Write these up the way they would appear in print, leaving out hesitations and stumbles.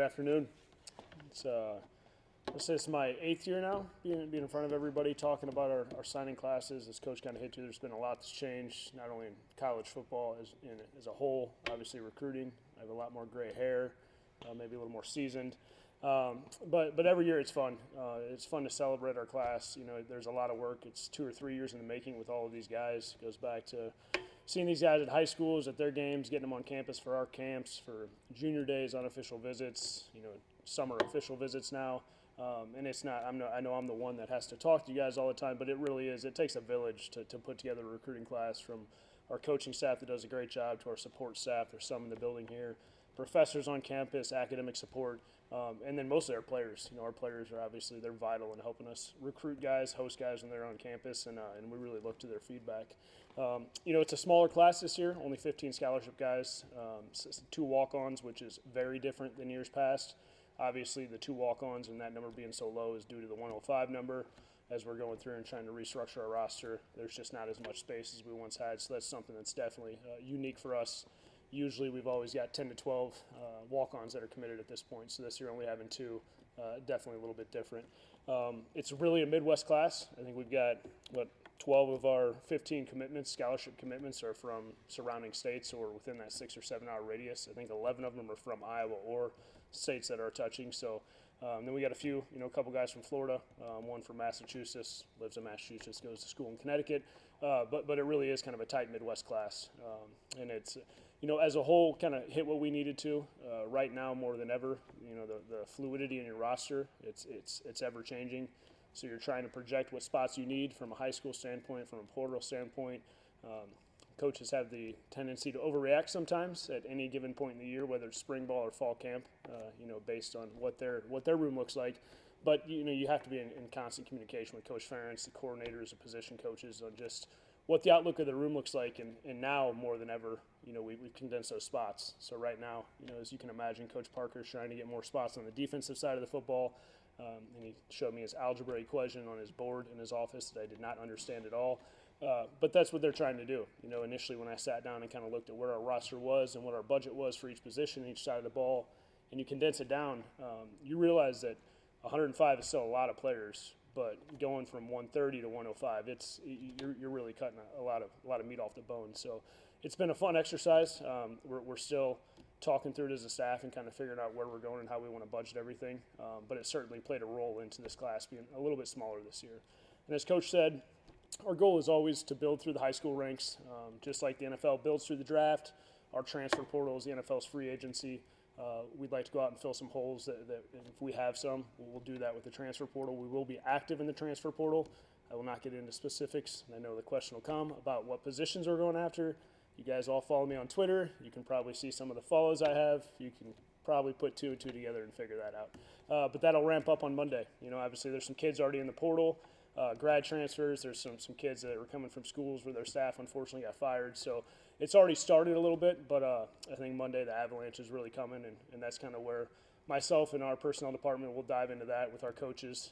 Good afternoon. It's let's say it's my 8th year now, being in front of everybody, talking about our signing classes. As Coach kind of hit to, there's been a lot that's changed, not only in college football as a whole, obviously recruiting. I have a lot more gray hair, maybe a little more seasoned. But every year it's fun. It's fun to celebrate our class. You know, there's a lot of work. It's 2 or 3 years in the making with all of these guys. It goes back to seeing these guys at high schools, at their games, getting them on campus for our camps, for junior days, unofficial visits, summer official visits now. And it's not, I know I'm the one that has to talk to you guys all the time, but it really is. It takes a village to put together a recruiting class, from our coaching staff that does a great job to our support staff. There's some in the building here, professors on campus, academic support, and then mostly our players. Our players are obviously, they're vital in helping us recruit guys, host guys when they're on campus, and we really look to their feedback. It's a smaller class this year, only 15 scholarship guys, 2 walk-ons, which is very different than years past. Obviously, the 2 walk-ons and that number being so low is due to the 105 number. As we're going through and trying to restructure our roster, there's just not as much space as we once had, so that's something that's definitely unique for us. Usually we've always got 10 to 12 walk-ons that are committed at this point, so this year only having 2, definitely a little bit different. It's really a Midwest class. I think we've got, 12 of our 15 commitments, scholarship commitments, are from surrounding states or within that 6 or 7 hour radius. I think 11 of them are from Iowa or states that are touching. So then we got a couple guys from Florida, one from Massachusetts, lives in Massachusetts, goes to school in Connecticut. But it really is kind of a tight Midwest class. And it's, as a whole, kind of hit what we needed to right now more than ever. The fluidity in your roster, it's ever changing. So you're trying to project what spots you need from a high school standpoint, from a portal standpoint. Coaches have the tendency to overreact sometimes at any given point in the year, whether it's spring ball or fall camp, based on what their room looks like. But you have to be in constant communication with Coach Ferentz, the coordinators, the position coaches, on just what the outlook of the room looks like. And now more than ever, we've condensed those spots. So right now, as you can imagine, Coach Parker's trying to get more spots on the defensive side of the football. And he showed me his algebra equation on his board in his office that I did not understand at all. But that's what they're trying to do. Initially when I sat down and kind of looked at where our roster was and what our budget was for each position, each side of the ball, and you condense it down, you realize that 105 is still a lot of players, but going from 130 to 105, you're really cutting a lot of meat off the bone. So it's been a fun exercise. We're still talking through it as a staff and kind of figuring out where we're going and how we want to budget everything. But it certainly played a role into this class being a little bit smaller this year. And as Coach said, our goal is always to build through the high school ranks, just like the NFL builds through the draft. Our transfer portal is the NFL's free agency. We'd like to go out and fill some holes that if we have some, we'll do that with the transfer portal. We will be active in the transfer portal. I will not get into specifics. I know the question will come about what positions we're going after. You guys all follow me on Twitter. You can probably see some of the follows I have. You can probably put 2 and 2 together and figure that out. But that'll ramp up on Monday. Obviously there's some kids already in the portal, grad transfers. There's some kids that are coming from schools where their staff unfortunately got fired. So it's already started a little bit, but I think Monday the avalanche is really coming, and that's kind of where myself and our personnel department will dive into that with our coaches,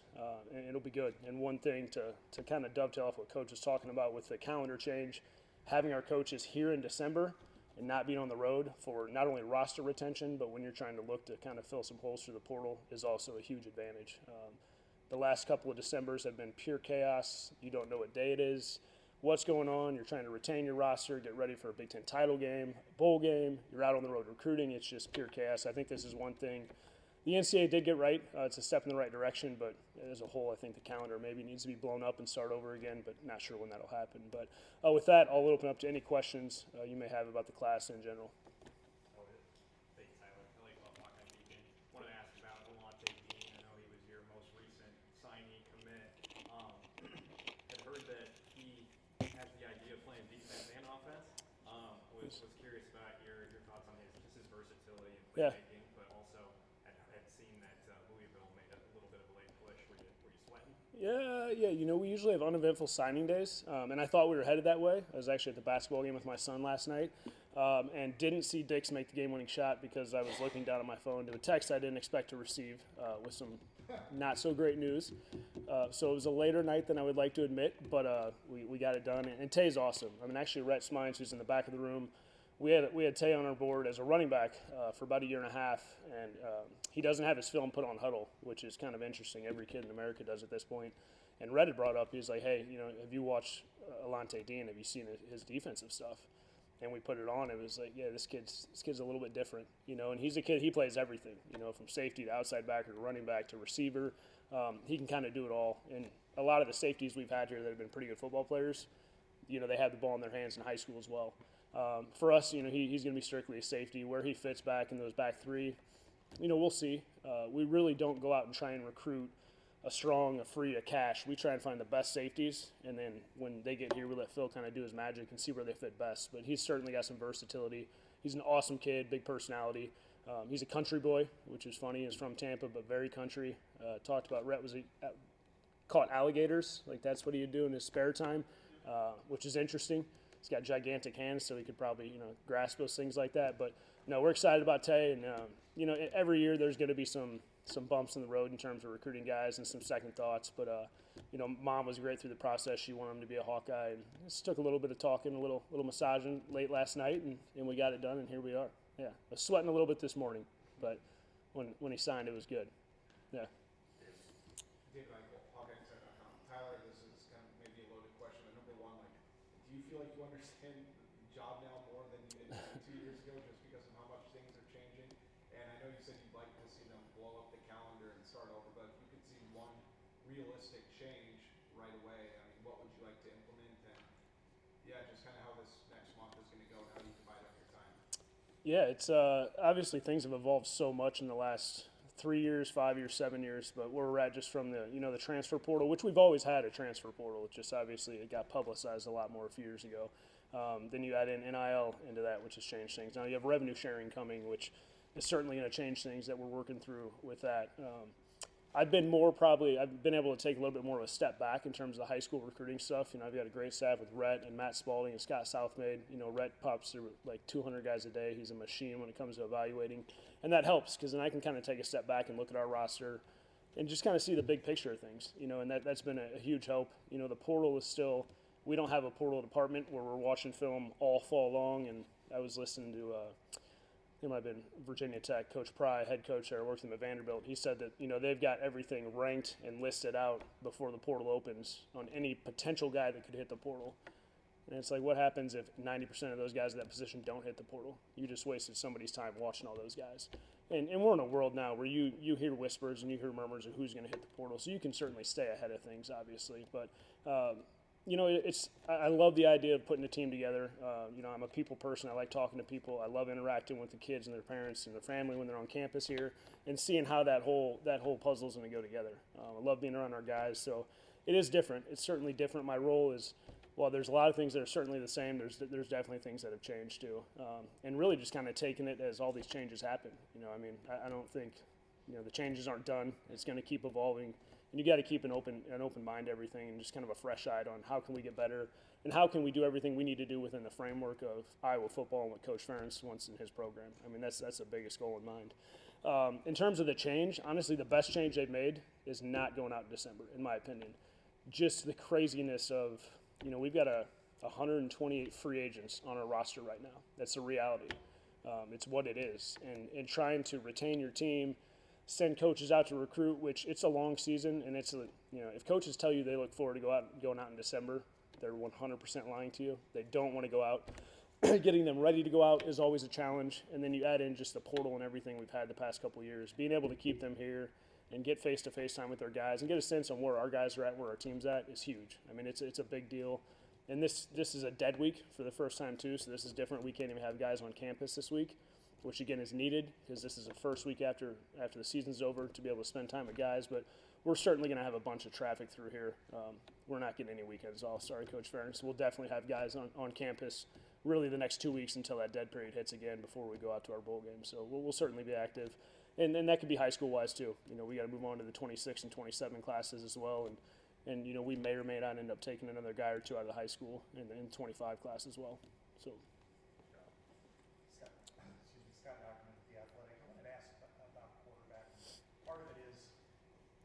and it'll be good. And one thing to kind of dovetail off what Coach is talking about with the calendar change, having our coaches here in December and not being on the road for not only roster retention, but when you're trying to look to kind of fill some holes through the portal is also a huge advantage. The last couple of Decembers have been pure chaos. You don't know what day it is, what's going on. You're trying to retain your roster, get ready for a Big Ten title game, bowl game. You're out on the road recruiting. It's just pure chaos. I think this is one thing the NCAA did get right. It's a step in the right direction, but as a whole, I think the calendar maybe needs to be blown up and start over again, but not sure when that'll happen. But with that, I'll open up to any questions you may have about the class in general. Thank you, Tyler. I like Hawkeyes Beacon. Wanted to ask about Delonte Dean. I know he was your most recent signee commit. I've heard that he has the idea of playing defense and offense. Was curious about your thoughts on his versatility and playmaking, but also had seen that Louisville made a little bit of a late push. Were you sweating? Yeah. We usually have uneventful signing days, and I thought we were headed that way. I was actually at the basketball game with my son last night, and didn't see Dix make the game-winning shot because I was looking down at my phone to a text I didn't expect to receive with some not-so-great news. So it was a later night than I would like to admit, but we got it done. And Tay's awesome. I mean, actually, Rhett Smines, who's in the back of the room, we had Tay on our board as a running back for about a year and a half, and he doesn't have his film put on Huddle, which is kind of interesting. Every kid in America does at this point. And Red had brought up, he was like, hey, have you watched Alante Dean? Have you seen his defensive stuff? And we put it on. It was like, yeah, this kid's a little bit different, And he's a kid. He plays everything, from safety to outside backer to running back to receiver. He can kind of do it all. And a lot of the safeties we've had here that have been pretty good football players, they had the ball in their hands in high school as well. For us, he's going to be strictly a safety. Where he fits back in those back three, we'll see. We really don't go out and try and recruit a strong, a free, a cash. We try and find the best safeties, and then when they get here, we let Phil kind of do his magic and see where they fit best. But he's certainly got some versatility. He's an awesome kid, big personality. He's a country boy, which is funny. He's from Tampa, but very country. Talked about Rhett caught alligators. Like, that's what he'd do in his spare time, which is interesting. He's got gigantic hands, so he could probably, grasp those things like that. But, no, we're excited about Tay, and, every year there's going to be some bumps in the road in terms of recruiting guys and some second thoughts. But, Mom was great through the process. She wanted him to be a Hawkeye. And this took a little bit of talking, a little massaging late last night, and we got it done, and here we are. Yeah, I was sweating a little bit this morning, but when he signed, it was good. Yeah. Tyler, this is kind of maybe a loaded question, but number one, do you feel like you understand the job now more than you did 2 years ago just because of how much things are changing? And I know you said you'd like to see them blow up the calendar and start over, but if you could see one realistic change right away, I mean, what would you like to implement? And just kind of how this next month is going to go and how you divide up your time. Yeah, it's obviously things have evolved so much in the last 3 years, 5 years, 7 years, but where we're at just from the the transfer portal, which we've always had a transfer portal. It's just obviously it got publicized a lot more a few years ago. Then you add in NIL into that, which has changed things. Now you have revenue sharing coming, which is certainly going to change things that we're working through with that. I've been able to take a little bit more of a step back in terms of the high school recruiting stuff. I've got a great staff with Rhett and Matt Spalding and Scott Southmaid. Rhett pops through like 200 guys a day. He's a machine when it comes to evaluating. And that helps because then I can kind of take a step back and look at our roster and just kind of see the big picture of things, and that's been a huge help. The portal is still, we don't have a portal department where we're watching film all fall long. And I was listening to, it might have been Virginia Tech, Coach Pry, head coach there, works him at Vanderbilt. He said that, they've got everything ranked and listed out before the portal opens on any potential guy that could hit the portal. And it's like, what happens if 90% of those guys in that position don't hit the portal? You just wasted somebody's time watching all those guys. And we're in a world now where you hear whispers and you hear murmurs of who's going to hit the portal. So you can certainly stay ahead of things, obviously. But, I love the idea of putting a team together. I'm a people person. I like talking to people. I love interacting with the kids and their parents and their family when they're on campus here and seeing how that whole puzzle is going to go together. I love being around our guys. So it is different. It's certainly different. My role is, well, there's a lot of things that are certainly the same. There's definitely things that have changed too, and really just kind of taking it as all these changes happen. I don't think the changes aren't done. It's going to keep evolving, and you got to keep an open mind to everything, and just kind of a fresh eye on how can we get better and how can we do everything we need to do within the framework of Iowa football and what Coach Ferentz wants in his program. That's the biggest goal in mind. In terms of the change, honestly, the best change they've made is not going out in December, in my opinion. Just the craziness of we've got 128 free agents on our roster right now. That's a reality. It's what it is. And trying to retain your team, send coaches out to recruit, which it's a long season. And it's, if coaches tell you they look forward to going out in December, they're 100% lying to you. They don't want to go out. Getting them ready to go out is always a challenge. And then you add in just the portal and everything we've had the past couple of years. Being able to keep them here and get face-to-face time with their guys and get a sense on where our guys are at, where our team's at, is huge. It's a big deal. And this is a dead week for the first time too, so this is different. We can't even have guys on campus this week, which again is needed because this is the first week after the season's over to be able to spend time with guys. But we're certainly going to have a bunch of traffic through here. We're not getting any weekends off. Sorry, Coach Ferentz. We'll definitely have guys on campus really the next 2 weeks until that dead period hits again before we go out to our bowl game. So we'll certainly be active. And that could be high school-wise too. We got to move on to the 26 and 27 classes as well. And we may or may not end up taking another guy or two out of the high school in 25 class as well. So. Scott Dockman with The Athletic. I wanted to ask about quarterback. Part of it is,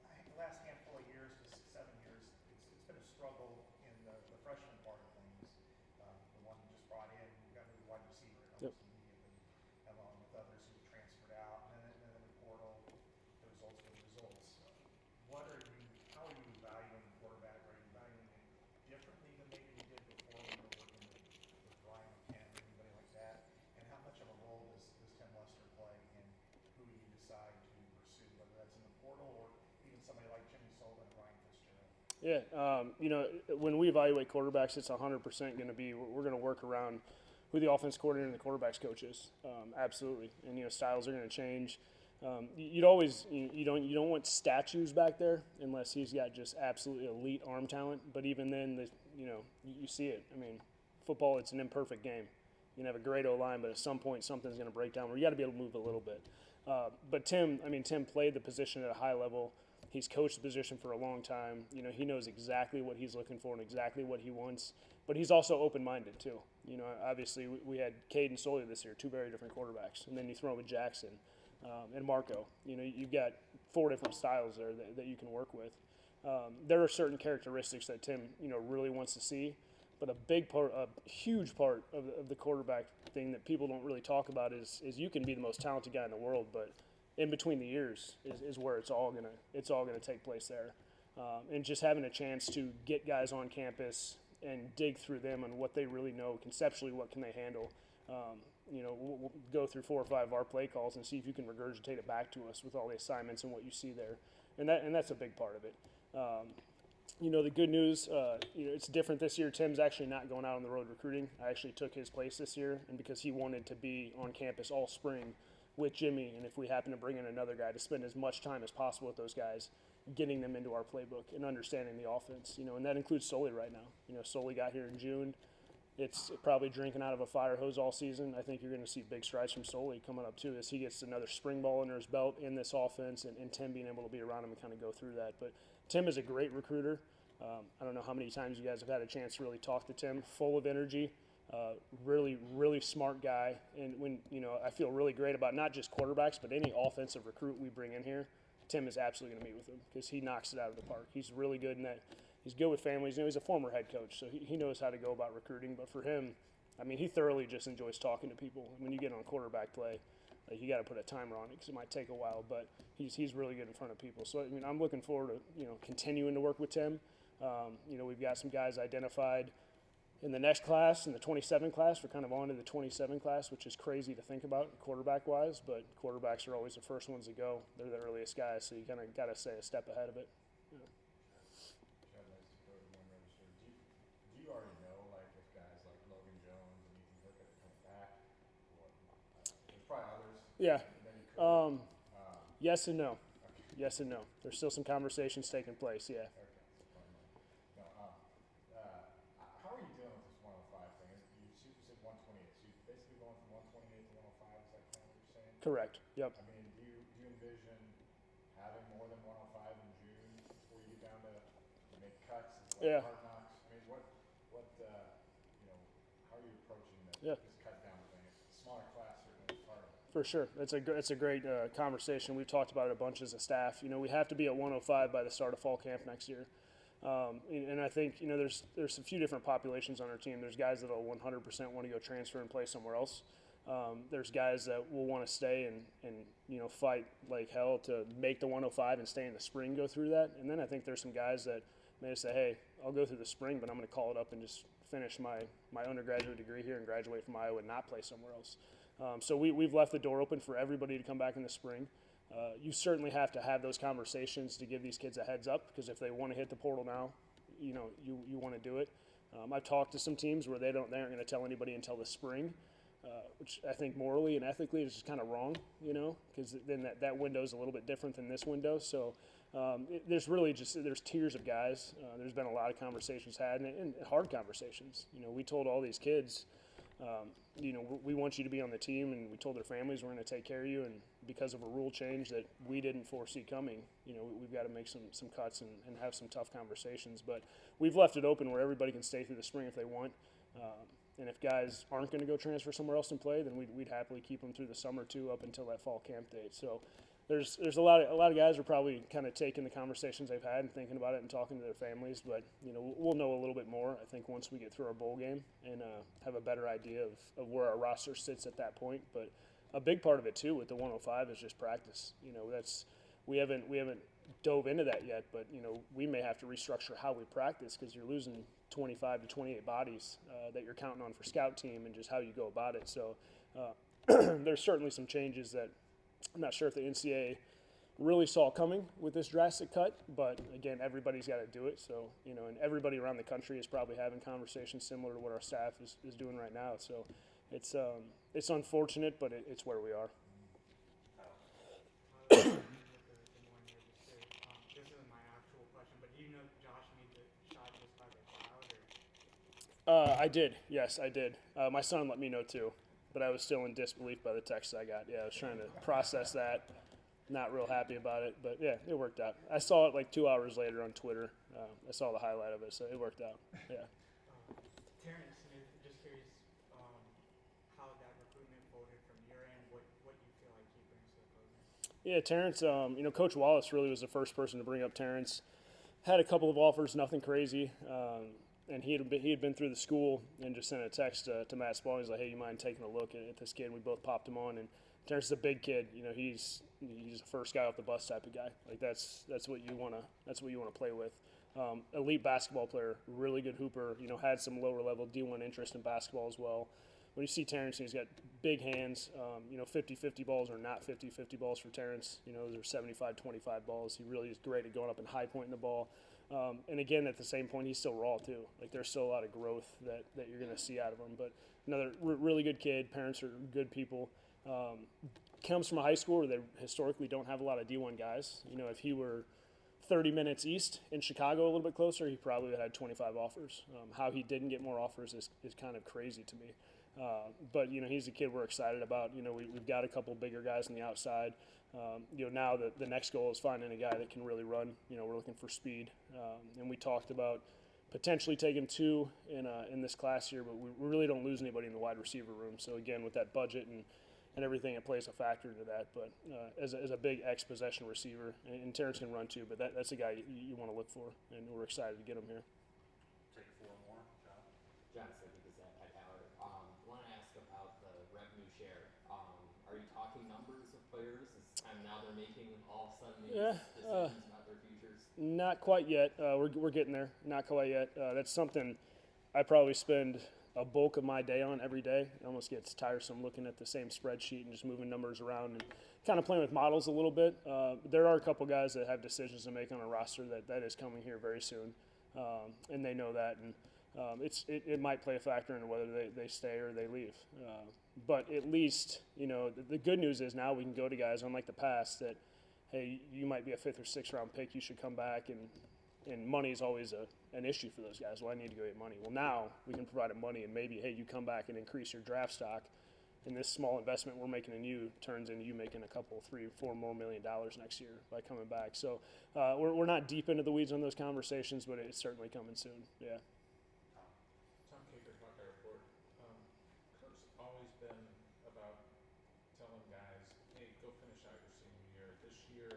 I think the last handful of years, to 7 years, it's been a struggle in the freshman part of things. The one you just brought in, you got a wide receiver, Yeah, when we evaluate quarterbacks, it's 100% going to be we're going to work around who the offense coordinator and the quarterbacks coach is. Absolutely, and styles are going to change. You'd always you don't want statues back there unless he's got just absolutely elite arm talent. But even then, you see it. I mean, football, it's an imperfect game. You can have a great O-line, but at some point something's going to break down where you got to be able to move a little bit. But Tim played the position at a high level. He's coached the position for a long time. He knows exactly what he's looking for and exactly what he wants. But he's also open-minded too. Obviously we had Cade and Sawyer this year, two very different quarterbacks, and then you throw in with Jackson and Marco. You've got 4 different styles there that you can work with. There are certain characteristics that Tim really wants to see. But a huge part of the quarterback thing that people don't really talk about is you can be the most talented guy in the world, but in between the ears is where it's all gonna take place there, and just having a chance to get guys on campus and dig through them on what they really know conceptually, what can they handle. We'll go through 4 or 5 of our play calls and see if you can regurgitate it back to us with all the assignments and what you see there, and that's a big part of it. The good news, it's different this year. Tim's actually not going out on the road recruiting. I actually took his place this year, and because he wanted to be on campus all spring with Jimmy, and if we happen to bring in another guy, to spend as much time as possible with those guys, getting them into our playbook and understanding the offense. And that includes Sully right now. Sully got here in June. It's probably drinking out of a fire hose all season. I think you're going to see big strides from Sully coming up too as he gets another spring ball under his belt in this offense, and Tim being able to be around him and kind of go through that. But Tim is a great recruiter. I don't know how many times you guys have had a chance to really talk to Tim. Full of energy, really, really smart guy. And when I feel really great about not just quarterbacks, but any offensive recruit we bring in here. Tim is absolutely going to meet with him because he knocks it out of the park. He's really good in that. He's good with families. He's a former head coach, so he knows how to go about recruiting. But for him, he thoroughly just enjoys talking to people. When you get on quarterback play, you got to put a timer on it because it might take a while. But he's really good in front of people. So I'm looking forward to continuing to work with Tim. We've got some guys identified in the next class, in the 27 class. We're kind of on to the 27 class, which is crazy to think about quarterback-wise, but quarterbacks are always the first ones to go. They're the earliest guys, so you kind of got to stay a step ahead of it. Chad, nice to go to one register. Do you already know, if guys like Logan Jones and Ethan Burkett are coming back? There's probably others. Yeah. Than you could. Yes and no. Okay. Yes and no. There's still some conversations taking place, yeah. Okay. How are you dealing with this 105 thing? You said 128, so you're basically going from 128 to 105. Is that kind of what you're saying? Correct. Yep. Do you envision having more than 105 in June before you get down to make cuts? Is it Yeah. hard knocks? How are you approaching Yeah. this cut down thing? It's a smaller class, certainly, it's harder. For sure. It's a great conversation. We've talked about it a bunch as a staff. We have to be at 105 by the start of fall camp next year. And I think, there's a few different populations on our team. There's guys that will 100% want to go transfer and play somewhere else. There's guys that will want to stay and fight like hell to make the 105 and stay in the spring, go through that. And then I think there's some guys that may say, hey, I'll go through the spring, but I'm going to call it up and just finish my undergraduate degree here and graduate from Iowa and not play somewhere else. So we've left the door open for everybody to come back in the spring. You certainly have to have those conversations to give these kids a heads up, because if they want to hit the portal now, you want to do it. I've talked to some teams where they aren't going to tell anybody until the spring, which I think morally and ethically is just kind of wrong, because then that window is a little bit different than this window. So there's really there's tiers of guys. There's been a lot of conversations had, and hard conversations. We told all these kids, we want you to be on the team, and we told their families we're going to take care of you, and because of a rule change that we didn't foresee coming, we've got to make some cuts and have some tough conversations. But we've left it open where everybody can stay through the spring if they want. And if guys aren't going to go transfer somewhere else and play, then we'd happily keep them through the summer too, up until that fall camp date. So there's a lot of guys are probably kind of taking the conversations they've had and thinking about it and talking to their families. But we'll know a little bit more, I think, once we get through our bowl game and have a better idea of where our roster sits at that point. But a big part of it too with the 105 is just practice. We haven't dove into that yet, but we may have to restructure how we practice, because you're losing 25 to 28 bodies that you're counting on for scout team, and just how you go about it. So there's certainly some changes that I'm not sure if the NCAA really saw coming with this drastic cut, but again, everybody's got to do it. So, and everybody around the country is probably having conversations similar to what our staff is doing right now. So it's unfortunate, but it's where we are. Good morning, Register. This isn't my actual question, but do you know if Josh made the shot just by the crowd, or? I did. Yes, I did. My son let me know too, but I was still in disbelief by the text I got. Yeah, I was trying to process that. Not real happy about it, but yeah, it worked out. I saw it like 2 hours later on Twitter. I saw the highlight of it, so it worked out. Yeah. Terrence Smith, just curious how that recruitment folded from your end. What you feel like he brings to the program? Yeah, Terrence. Coach Wallace really was the first person to bring up Terrence. Had a couple of offers, nothing crazy. And he had been through the school and just sent a text to Matt Spalding. He's like, "Hey, you mind taking a look at this kid?" And we both popped him on. And Terrence is a big kid. He's the first guy off the bus type of guy. Like that's what you wanna play with. Elite basketball player, really good hooper. Had some lower level D1 interest in basketball as well. When you see Terrence, he's got big hands. 50-50 balls are not 50-50 balls for Terrence. Those are 75-25 balls. He really is great at going up and high pointing the ball. And again, at the same point, he's still raw too. Like there's still a lot of growth that you're going to see out of him. But another really good kid. Parents are good people. Comes from a high school where they historically don't have a lot of D1 guys. If he were 30 minutes east in Chicago, a little bit closer, he probably would have had 25 offers. How he didn't get more offers is kind of crazy to me. But he's a kid we're excited about. We've got a couple bigger guys on the outside. Now the next goal is finding a guy that can really run. We're looking for speed, and we talked about potentially taking 2 in this class here, but we really don't lose anybody in the wide receiver room. So again, with that budget and everything, it plays a factor into that. But as a big X-possession receiver, and Terrence can run too, but that's a guy you want to look for, and we're excited to get him here. Take 4 more, John. John Slippy, at Howard. I want to ask about the revenue share. Are you talking numbers of players? Now they're making all of a sudden these decisions about their futures? Not quite yet. We're getting there. Not quite yet. That's something I probably spend a bulk of my day on every day. It almost gets tiresome looking at the same spreadsheet and just moving numbers around and kind of playing with models a little bit. There are a couple guys that have decisions to make on a roster that is coming here very soon, and they know that. And it might play a factor into whether they stay or they leave. But at least, the good news is now we can go to guys, unlike the past, that, hey, you might be a 5th or 6th round pick, you should come back, and money is always an issue for those guys. Well, I need to go get money. Well, now we can provide them money, and maybe, hey, you come back and increase your draft stock, and this small investment we're making in you turns into you making a couple, $3-4 more million next year by coming back. So we're not deep into the weeds on those conversations, but it's certainly coming soon. Yeah. Tom Kaker, Hawkeye Report. Kurt's always been about telling guys, hey, go finish out your senior year. This year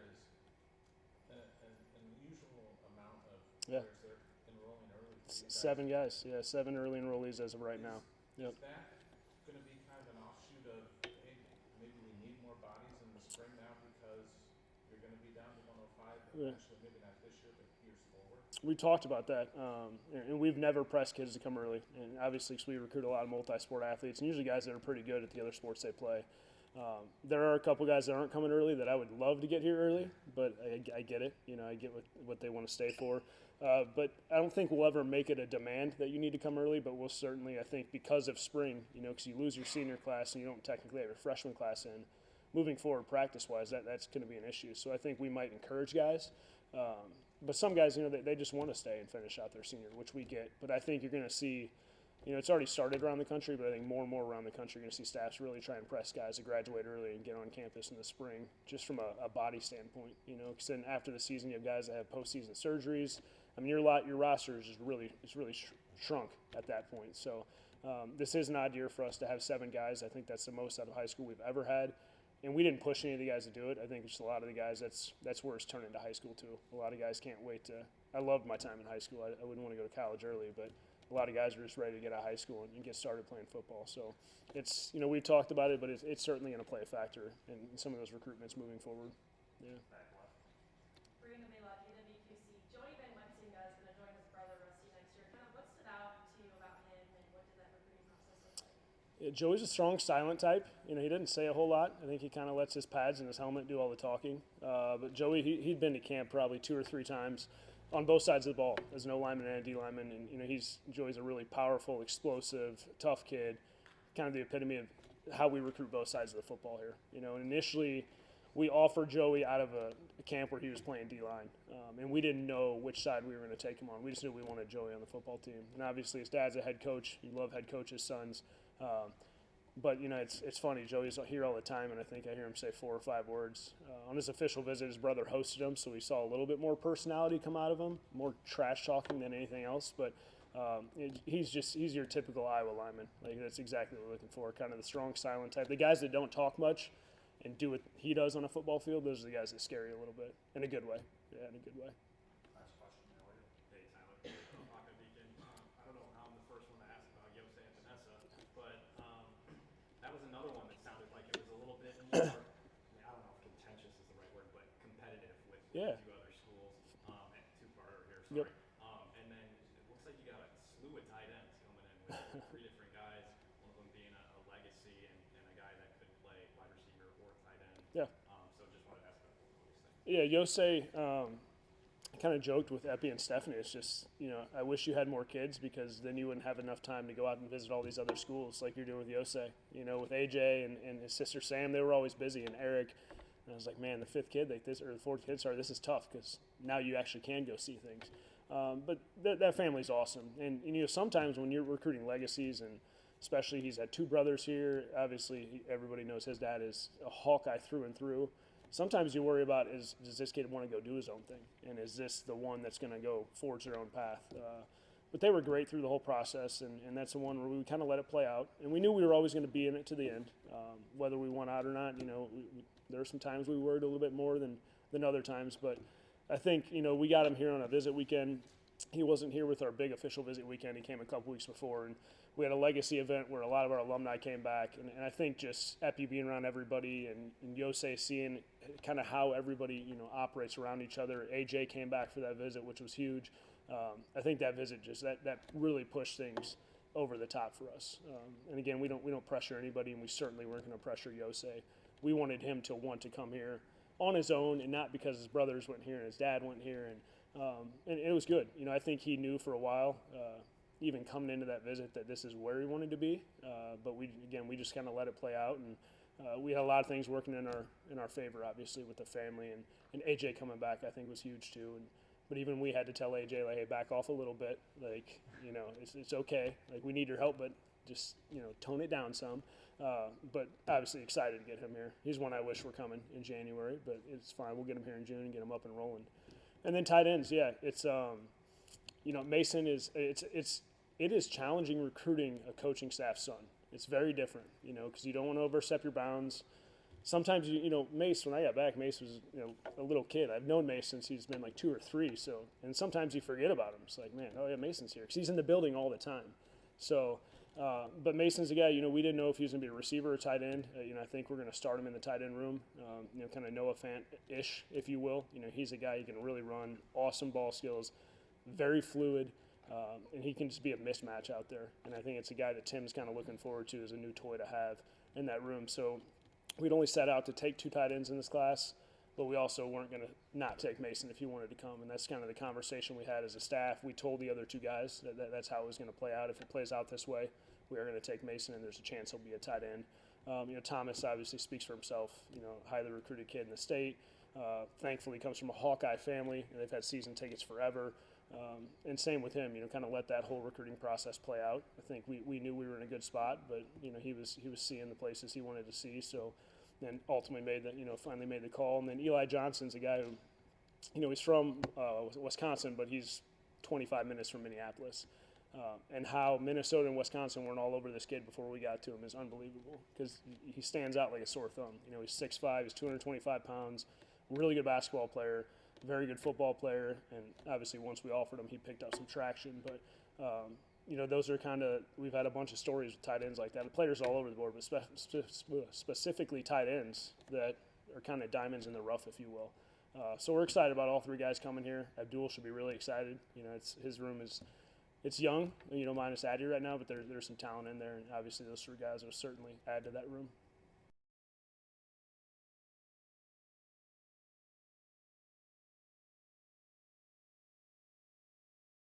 is an unusual amount of Yeah. players that are enrolling early. for you guys. 7 guys. Yeah, 7 early enrollees as of right now. Yep. Is that going to be kind of an offshoot of, hey, maybe we need more bodies in the spring now because you're going to be down to 105 Yeah. eventually, maybe not this year, but years forward? We talked about that, and we've never pressed kids to come early. And obviously, 'cause we recruit a lot of multi-sport athletes, and usually guys that are pretty good at the other sports they play. There are a couple guys that aren't coming early that I would love to get here early, but I get it. I get what they want to stay for. But I don't think we'll ever make it a demand that you need to come early, but we'll certainly, I think, because of spring, because you lose your senior class and you don't technically have your freshman class in, moving forward practice-wise, that's going to be an issue. So I think we might encourage guys. But some guys, they just want to stay and finish out their senior, which we get. But I think you're going to see, it's already started around the country, but I think more and more around the country, you're going to see staffs really try and press guys to graduate early and get on campus in the spring, just from a body standpoint, because then after the season, you have guys that have postseason surgeries. I mean, your roster is really shrunk at that point. So this is an odd year for us to have 7 guys. I think that's the most out of high school we've ever had. And we didn't push any of the guys to do it. I think just a lot of the guys, that's where it's turned into high school too. A lot of guys can't wait to. I loved my time in high school. I wouldn't want to go to college early, but a lot of guys are just ready to get out of high school and get started playing football. So it's, we've talked about it, but it's certainly going to play a factor in some of those recruitments moving forward. Yeah. Brandon Maylott, UWQC. Joey Van Wensing is going to join his brother Rusty next year. Kind of what stood out to you about him, and what did that recruiting process look like? Joey's a strong, silent type. You know, he didn't say a whole lot. I think he kind of lets his pads and his helmet do all the talking. But Joey, he'd been to camp probably 2 or 3 times on both sides of the ball as an O lineman and a D lineman. And, you know, Joey's a really powerful, explosive, tough kid, kind of the epitome of how we recruit both sides of the football here. You know, and initially we offered Joey out of a camp where he was playing D-line, and we didn't know which side we were going to take him on. We just knew we wanted Joey on the football team. And obviously his dad's a head coach. You love head coaches' sons. But, you know, it's funny. Joey's here all the time, and I think I hear him say 4 or 5 words. On his official visit, his brother hosted him, so we saw a little bit more personality come out of him, more trash talking than anything else. But he's your typical Iowa lineman. Like, that's exactly what we're looking for, kind of the strong, silent type. The guys that don't talk much and do what he does on a football field, those are the guys that scare you a little bit, in a good way. Yeah, in a good way. Last question, Elliot. Hey, Tyler. Hawkeye Beacon. I don't know how I'm the first one to ask about Yosei and Vanessa, but that was another one that sounded like it was a little bit more, I don't know if contentious is the right word, but competitive with Yeah. 2 other schools. And 2-parter here, sorry. Yep. And then it looks like you got a slew of tight ends coming in with 3 different guys, one of them being a legacy and a guy that could play wide receiver or tight end. Yeah. So just wanted to ask about both of those things. Yeah, Yosei kind of joked with Epi and Stephanie. It's just, you know, I wish you had more kids because then you wouldn't have enough time to go out and visit all these other schools like you're doing with Yosei. You know, with AJ and his sister Sam, they were always busy, and Eric. And I was like, man, the 5th kid, like this, or the 4th kid, sorry, this is tough because now you actually can go see things. But that family's awesome. And, you know, sometimes when you're recruiting legacies, and especially he's had 2 brothers here, obviously everybody knows his dad is a Hawkeye through and through. Sometimes you worry about does this kid want to go do his own thing, and is this the one that's going to go forge their own path? But they were great through the whole process, and that's the one where we kind of let it play out. And we knew we were always going to be in it to the end, whether we won out or not. You know, there were some times we worried a little bit more than other times, but I think, you know, we got him here on a visit weekend. He wasn't here with our big official visit weekend. He came a couple weeks before, and we had a legacy event where a lot of our alumni came back. And I think just Epi being around everybody and Yosei seeing kind of how everybody, you know, operates around each other. AJ came back for that visit, which was huge. I think that visit just that really pushed things over the top for us. And again, we don't pressure anybody, and we certainly weren't going to pressure Yosei. We wanted him to want to come here on his own, and not because his brothers went here and his dad went here. And it was good. You know, I think he knew for a while, even coming into that visit, that this is where he wanted to be. But we just kind of let it play out, and we had a lot of things working in our favor, obviously, with the family, and AJ coming back, I think, was huge too. But even we had to tell AJ, like, hey, back off a little bit. Like, you know, it's okay. Like, we need your help, but just, you know, tone it down some. But obviously excited to get him here. He's one I wish were coming in January, but it's fine. We'll get him here in June and get him up and rolling. And then tight ends, yeah, it's you know, Mason it is challenging recruiting a coaching staff son. It's very different, you know, because you don't want to overstep your bounds. Sometimes you know, Mace, when I got back, Mace was, you know, a little kid. I've known Mace since he's been like 2 or 3. So, and sometimes you forget about him. It's like, man, oh yeah, Mason's here because he's in the building all the time. So, but Mason's a guy, you know, we didn't know if he was going to be a receiver or tight end. You know, I think we're going to start him in the tight end room, you know, kind of Noah Fant-ish, if you will. You know, he's a guy who can really run, awesome ball skills, very fluid, and he can just be a mismatch out there. And I think it's a guy that Tim's kind of looking forward to as a new toy to have in that room. So we'd only set out to take 2 tight ends in this class, but we also weren't going to not take Mason if he wanted to come. And that's kind of the conversation we had as a staff. We told the other 2 guys that that's how it was going to play out. If it plays out this way, we are going to take Mason, and there's a chance he'll be a tight end. You know, Thomas obviously speaks for himself, you know, highly recruited kid in the state. Thankfully comes from a Hawkeye family, and they've had season tickets forever. And same with him, you know, kind of let that whole recruiting process play out. I think we knew we were in a good spot, but, you know, he was seeing the places he wanted to see. So then ultimately finally made the call. And then Eli Johnson's a guy who, you know, he's from Wisconsin, but he's 25 minutes from Minneapolis. And how Minnesota and Wisconsin weren't all over this kid before we got to him is unbelievable, because he stands out like a sore thumb. You know, he's 6'5", he's 225 pounds, really good basketball player, very good football player, and obviously once we offered him, he picked up some traction. But, you know, those are kind of, we've had a bunch of stories with tight ends like that. The players all over the board, but specifically tight ends that are kind of diamonds in the rough, if you will. So we're excited about all 3 guys coming here. Abdul should be really excited. You know, his room is it's young, minus Addy right now, but there's some talent in there, and obviously those three guys will certainly add to that room.